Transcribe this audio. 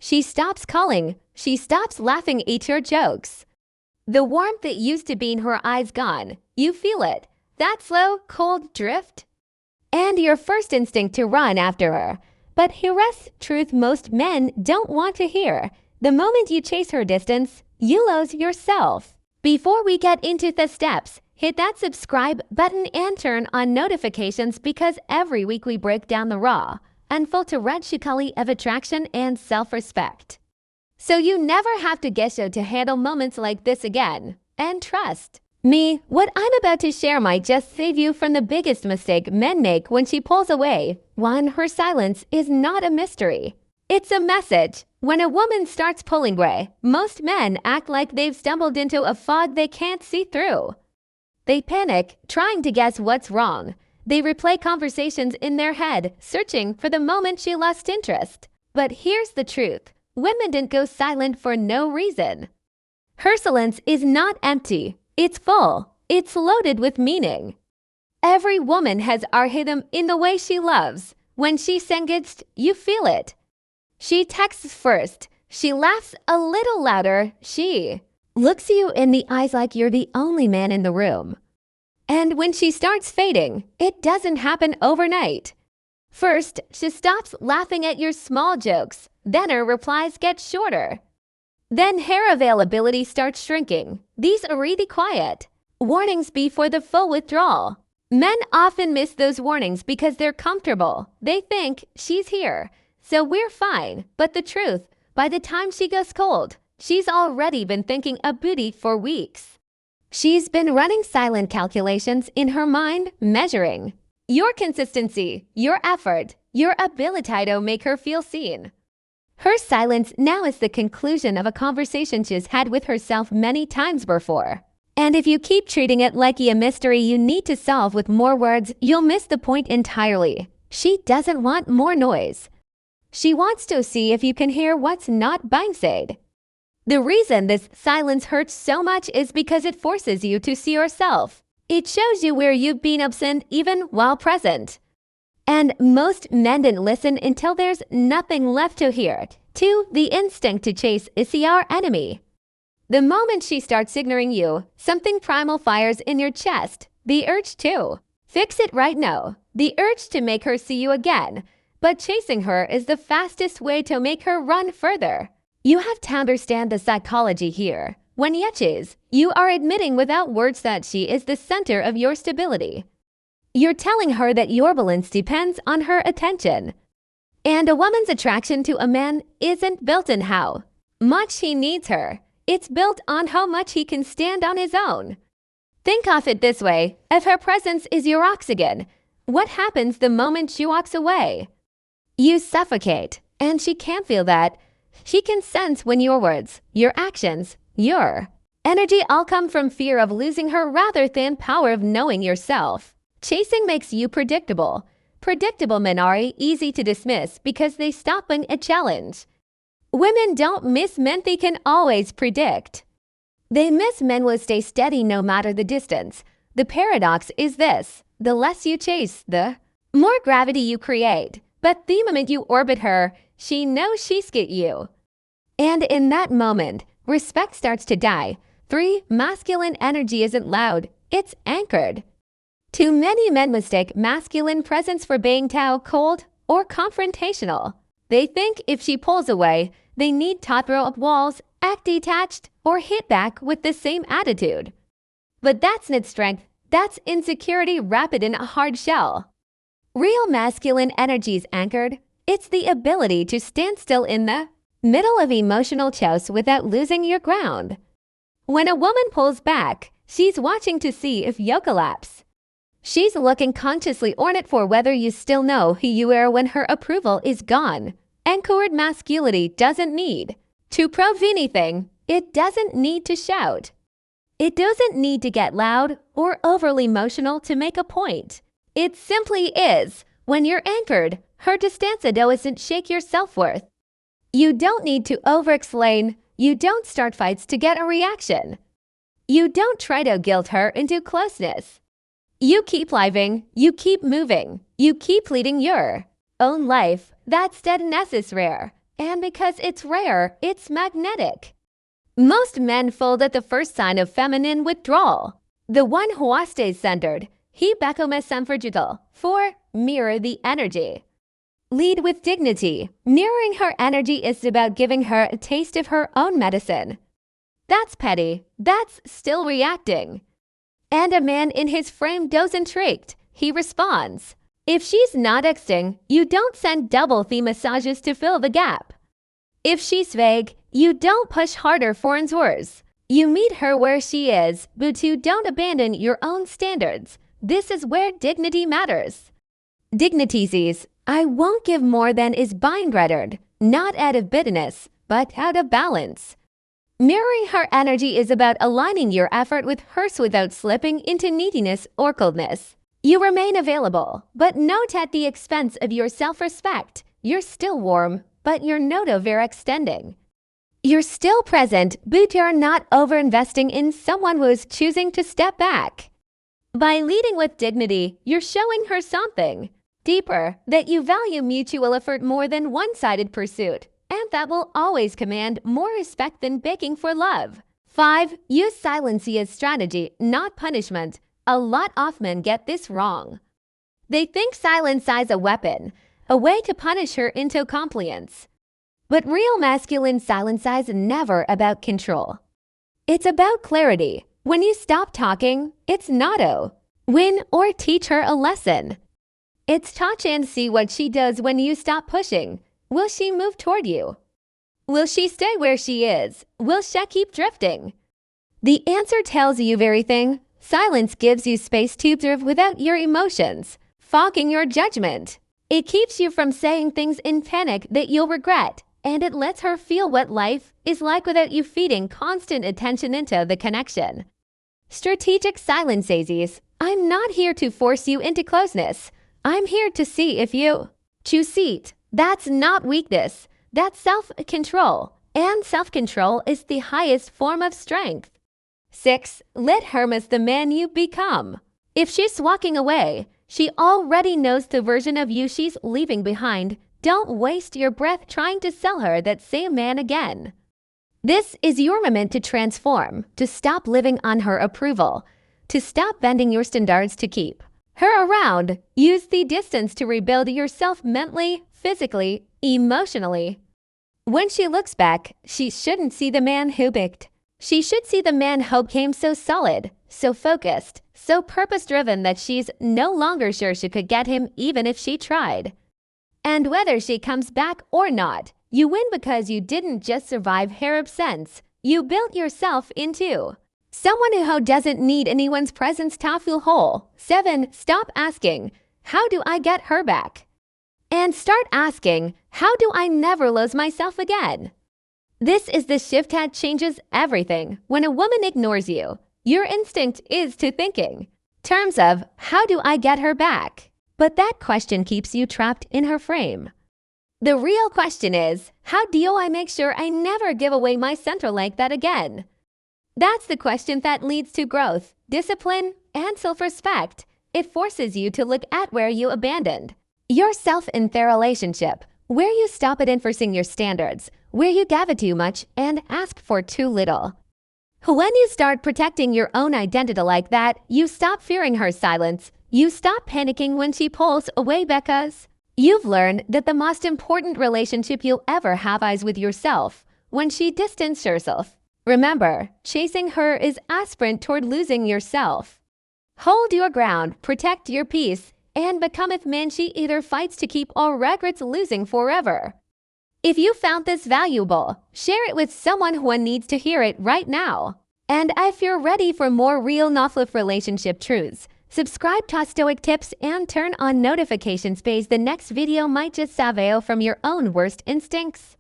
She stops calling. She stops laughing at your jokes. The warmth that used to be in her eyes gone. You feel it. That slow, cold drift. And your first instinct to run after her. But here's truth most men don't want to hear. The moment you chase her distance, you lose yourself. Before we get into the steps, hit that subscribe button and turn on notifications because every week we break down the raw, unfiltered reality of attraction and self-respect. So you never have to guess to handle moments like this again. And trust me, what I'm about to share might just save you from the biggest mistake men make when she pulls away. One, her silence is not a mystery. It's a message. When a woman starts pulling away, most men act like they've stumbled into a fog they can't see through. They panic, trying to guess what's wrong. They replay conversations in their head, searching for the moment she lost interest. But here's the truth. Women didn't go silent for no reason. Her silence is not empty. It's full. It's loaded with meaning. Every woman has our rhythm in the way she loves. When she's engaged, you feel it. She texts first. She laughs a little louder. She looks you in the eyes like you're the only man in the room. And when she starts fading, it doesn't happen overnight. First, she stops laughing at your small jokes. Then her replies get shorter. Then her availability starts shrinking. These are really quiet warnings before the full withdrawal. Men often miss those warnings because they're comfortable. They think she's here, so we're fine. But the truth, by the time she goes cold, she's already been thinking of booty for weeks. She's been running silent calculations in her mind, measuring your consistency, your effort, your ability to make her feel seen. Her silence now is the conclusion of a conversation she's had with herself many times before. And if you keep treating it like a mystery you need to solve with more words, you'll miss the point entirely. She doesn't want more noise. She wants to see if you can hear what's not being said. The reason this silence hurts so much is because it forces you to see yourself. It shows you where you've been absent even while present. And most men didn't listen until there's nothing left to hear. 2. The instinct to chase is our enemy. The moment she starts ignoring you, something primal fires in your chest. The urge to fix it right now. The urge to make her see you again. But chasing her is the fastest way to make her run further. You have to understand the psychology here. When you chase, you are admitting without words that she is the center of your stability. You're telling her that your balance depends on her attention. And a woman's attraction to a man isn't built on how much he needs her. It's built on how much he can stand on his own. Think of it this way. If her presence is your oxygen, what happens the moment she walks away? You suffocate, and she can't feel that. She can sense when your words, your actions, your energy all come from fear of losing her rather than power of knowing yourself. Chasing makes you predictable. Predictable men are easy to dismiss because they stop being a challenge. Women don't miss men they can always predict. They miss men who stay steady no matter the distance. The paradox is this: the less you chase, the more gravity you create. But the moment you orbit her, she knows she's got you. And in that moment, respect starts to die. 3. Masculine energy isn't loud, it's anchored. Too many men mistake masculine presence for being cold or confrontational. They think if she pulls away, they need to throw up walls, act detached, or hit back with the same attitude. But that's not strength, that's insecurity wrapped in a hard shell. Real masculine energy is anchored. It's the ability to stand still in the middle of emotional chaos without losing your ground. When a woman pulls back, she's watching to see if you collapse. She's looking consciously on it for whether you still know who you are when her approval is gone. Anchored masculinity doesn't need to prove anything. It doesn't need to shout. It doesn't need to get loud or overly emotional to make a point. It simply is. When you're anchored, her distance doesn't shake your self-worth. You don't need to over-explain. You don't start fights to get a reaction. You don't try to guilt her into closeness. You keep living, you keep moving, you keep leading your own life. That steadiness is rare. And because it's rare, it's magnetic. Most men fold at the first sign of feminine withdrawal. The one who stays centered, he become fragile. 4. Mirror the energy. Lead with dignity. Mirroring her energy is about giving her a taste of her own medicine. That's petty. That's still reacting. And a man in his frame doesn't intrigued. He responds. If she's not texting, you don't send double theme massages to fill the gap. If she's vague, you don't push harder for answers. You meet her where she is, but you don't abandon your own standards. This is where dignity matters. Dignity says, I won't give more than is bind-rendered, not out of bitterness, but out of balance. Mirroring her energy is about aligning your effort with hers without slipping into neediness or coldness. You remain available, but not at the expense of your self-respect. You're still warm, but you're not overextending. You're still present, but you're not overinvesting in someone who's choosing to step back. By leading with dignity, you're showing her something deeper, that you value mutual effort more than one-sided pursuit, and that will always command more respect than begging for love. 5. Use silence as strategy, not punishment. A lot of men get this wrong. They think silence is a weapon, a way to punish her into compliance. But real masculine silence is never about control. It's about clarity. When you stop talking, it's not win or teach her a lesson. It's touch and see what she does when you stop pushing. Will she move toward you? Will she stay where she is? Will she keep drifting? The answer tells you everything. Silence gives you space to observe without your emotions, fogging your judgment. It keeps you from saying things in panic that you'll regret, and it lets her feel what life is like without you feeding constant attention into the connection. Strategic silence says, I'm not here to force you into closeness. I'm here to see if you choose it. That's not weakness. That's self-control. And self-control is the highest form of strength. 6. Let her miss the man you become. If she's walking away, she already knows the version of you she's leaving behind. Don't waste your breath trying to sell her that same man again. This is your moment to transform, to stop living on her approval, to stop bending your standards to keep her around. Use the distance to rebuild yourself mentally, physically, emotionally. When she looks back, she shouldn't see the man who picked. She should see the man who became so solid, so focused, so purpose-driven that she's no longer sure she could get him even if she tried. And whether she comes back or not, you win because you didn't just survive her absence. You built yourself into someone who doesn't need anyone's presence to feel whole. 7. Stop asking, how do I get her back? And start asking, how do I never lose myself again? This is the shift that changes everything. When a woman ignores you, your instinct is to thinking terms of, how do I get her back? But that question keeps you trapped in her frame. The real question is, how do I make sure I never give away my center like that again? That's the question that leads to growth, discipline, and self-respect. It forces you to look at where you abandoned yourself in their relationship, where you stop at enforcing your standards, where you gave too much and ask for too little. When you start protecting your own identity like that, you stop fearing her silence. You stop panicking when she pulls away because you've learned that the most important relationship you'll ever have is with yourself. When she distances herself, remember, chasing her is a sprint toward losing yourself. Hold your ground, protect your peace, and become a man she either fights to keep or regrets losing forever. If you found this valuable, share it with someone who needs to hear it right now. And if you're ready for more real no-fluff relationship truths, subscribe to Stoic Tips and turn on notifications because the next video might just save you from your own worst instincts.